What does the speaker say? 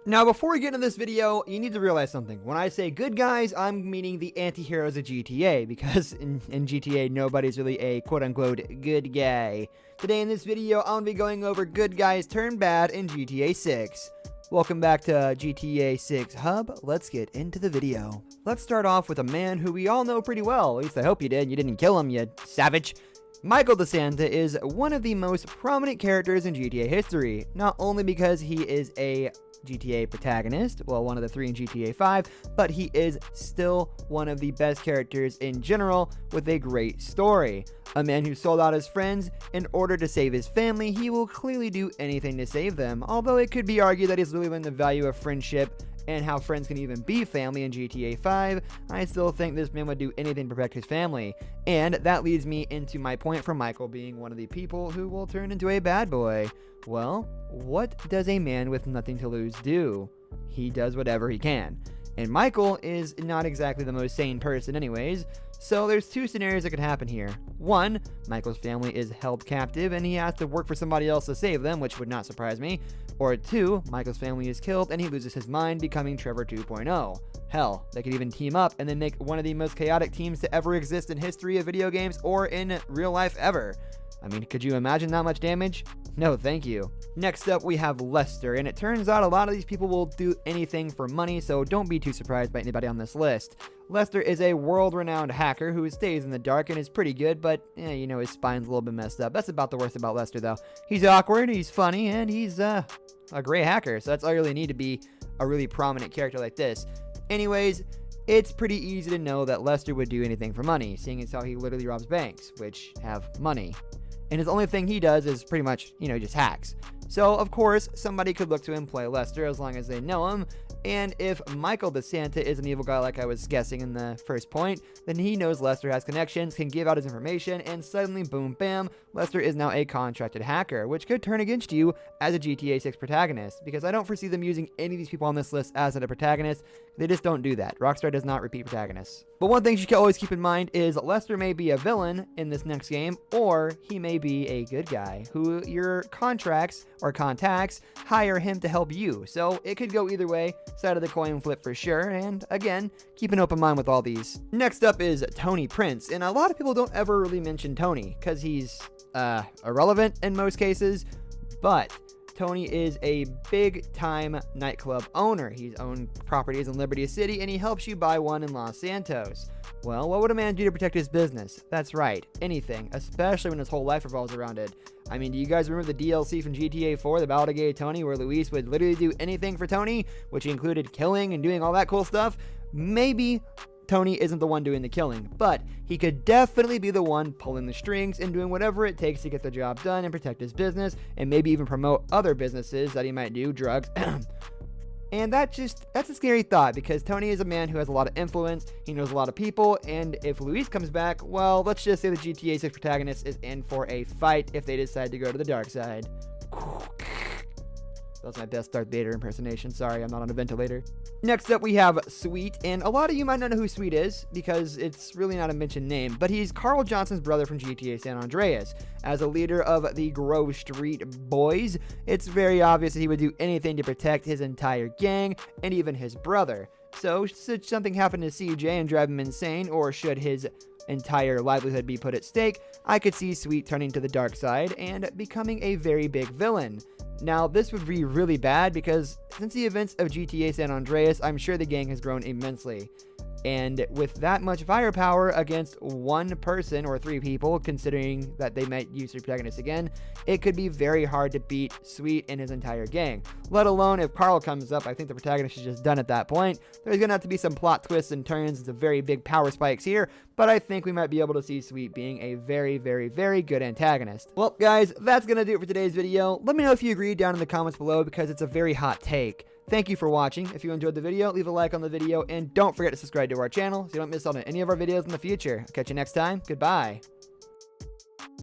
Now, before we get into this video, you need to realize something. When I say good guys, I'm meaning the anti-heroes of GTA, because in GTA, nobody's really a quote-unquote good guy. Today in this video, I'm going to be going over good guys turn bad in GTA 6. Welcome back to GTA 6 Hub. Let's get into the video. Let's start off with a man who we all know pretty well. At least I hope you did. You didn't kill him, you savage. Michael DeSanta is one of the most prominent characters in GTA history, not only because he is a GTA protagonist, well, one of the 3 in GTA 5, but he is still one of the best characters in general with a great story. A man who sold out his friends in order to save his family. He will clearly do anything to save them, although it could be argued that he's really learned the value of friendship and how friends can even be family in GTA 5, I still think this man would do anything to protect his family. And that leads me into my point for Michael being one of the people who will turn into a bad boy. Well, what does a man with nothing to lose do? He does whatever he can. And Michael is not exactly the most sane person anyways, so there's 2 scenarios that could happen here. 1, Michael's family is held captive and he has to work for somebody else to save them, which would not surprise me. Or 2, Michael's family is killed and he loses his mind, becoming Trevor 2.0. Hell, they could even team up and then make one of the most chaotic teams to ever exist in history of video games or in real life ever. I mean, could you imagine that much damage? No, thank you. Next up, we have Lester, and it turns out a lot of these people will do anything for money, so don't be too surprised by anybody on this list. Lester is a world-renowned hacker who stays in the dark and is pretty good, but, you know, his spine's a little bit messed up. That's about the worst about Lester, though. He's awkward, he's funny, and he's, a great hacker, so that's all you really need to be a really prominent character like this. Anyways, it's pretty easy to know that Lester would do anything for money, seeing as how he literally robs banks, which have money. And his only thing he does is pretty much, just hacks. So, of course, somebody could look to him play Lester as long as they know him. And if Michael DeSanta is an evil guy like I was guessing in the first point, then he knows Lester has connections, can give out his information, and suddenly, boom, bam, Lester is now a contracted hacker, which could turn against you as a GTA 6 protagonist, because I don't foresee them using any of these people on this list as a protagonist. They just don't do that. Rockstar does not repeat protagonists. But one thing you can always keep in mind is Lester may be a villain in this next game, or he may be a good guy who your contracts or contacts hire him to help you. So it could go either way, side of the coin flip for sure, and again, keep an open mind with all these. Next up is Tony Prince, and a lot of people don't ever really mention Tony because he's irrelevant in most cases, but Tony is a big-time nightclub owner. He's owned properties in Liberty City, and he helps you buy one in Los Santos. Well, what would a man do to protect his business? That's right, anything, especially when his whole life revolves around it. I mean, do you guys remember the DLC from GTA 4, The Battle of Gay Tony, where Luis would literally do anything for Tony, which included killing and doing all that cool stuff? Maybe Tony isn't the one doing the killing, but he could definitely be the one pulling the strings and doing whatever it takes to get the job done and protect his business, and maybe even promote other businesses that he might do, drugs. And that's a scary thought, because Tony is a man who has a lot of influence, he knows a lot of people, and if Luis comes back, well, let's just say the GTA 6 protagonist is in for a fight if they decide to go to the dark side. That was my best Darth Vader impersonation. Sorry, I'm not on a ventilator. Next up, we have Sweet, and a lot of you might not know who Sweet is, because it's really not a mentioned name, but he's Carl Johnson's brother from GTA San Andreas. As a leader of the Grove Street Boys, it's very obvious that he would do anything to protect his entire gang, and even his brother. So, should something happen to CJ and drive him insane, or should his entire livelihood be put at stake, I could see Sweet turning to the dark side and becoming a very big villain. Now, this would be really bad because since the events of GTA San Andreas, I'm sure the gang has grown immensely. And with that much firepower against one person or 3 people, considering that they might use their protagonist again, it could be very hard to beat Sweet and his entire gang. Let alone if Carl comes up, I think the protagonist is just done at that point. There's going to have to be some plot twists and turns, some very big power spikes here, but I think we might be able to see Sweet being a very, very, very good antagonist. Well, guys, that's going to do it for today's video. Let me know if you agree down in the comments below, because it's a very hot take. Thank you for watching. If you enjoyed the video, leave a like on the video, and don't forget to subscribe to our channel so you don't miss out on any of our videos in the future. I'll catch you next time. Goodbye.